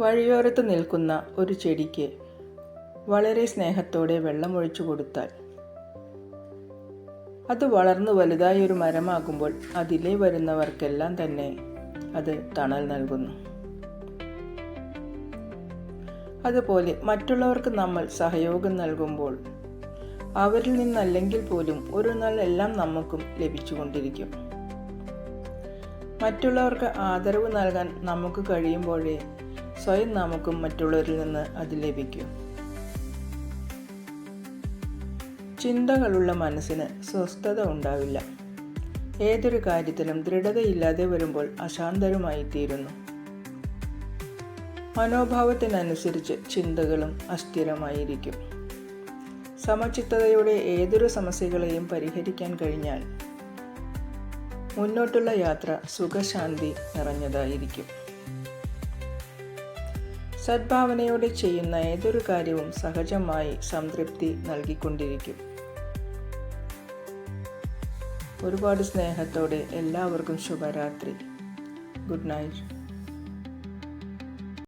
വഴിയോരത്ത് നിൽക്കുന്ന ഒരു ചെടിക്ക് വളരെ സ്നേഹത്തോടെ വെള്ളമൊഴിച്ചു കൊടുത്താൽ അത് വളർന്നു വലുതായി ഒരു മരമാകുമ്പോൾ അതിലേ വരുന്നവർക്കെല്ലാം തന്നെ അത് തണൽ നൽകുന്നു. അതുപോലെ മറ്റുള്ളവർക്ക് നമ്മൾ സഹയോഗം നൽകുമ്പോൾ അവരിൽ നിന്നല്ലെങ്കിൽ പോലും ഒരു നാൾ എല്ലാം നമുക്കും ലഭിച്ചുകൊണ്ടിരിക്കും. മറ്റുള്ളവർക്ക് ആദരവ് നൽകാൻ നമുക്ക് കഴിയുമ്പോഴേ സ്വയം നമുക്കും മറ്റുള്ളവരിൽ നിന്ന് അത് ലഭിക്കും. ചിന്തകളുള്ള മനസ്സിന് സ്വസ്ഥത ഉണ്ടാവില്ല. ഏതൊരു കാര്യത്തിലും ദൃഢതയില്ലാതെ വരുമ്പോൾ അശാന്തരുമായി തീരുന്നു. മനോഭാവത്തിനനുസരിച്ച് ചിന്തകളും അസ്ഥിരമായിരിക്കും. സമചിത്തതയോടെ ഏതൊരു സമസ്യകളെയും പരിഹരിക്കാൻ കഴിഞ്ഞാൽ മുന്നോട്ടുള്ള യാത്ര സുഖശാന്തി നിറഞ്ഞതായിരിക്കും. സദ്ഭാവനയോടെ ചെയ്യുന്ന ഏതൊരു കാര്യവും സഹജമായി സംതൃപ്തി നൽകിക്കൊണ്ടിരിക്കും. ഒരുപാട് സ്നേഹത്തോടെ എല്ലാവർക്കും ശുഭരാത്രി. Good night.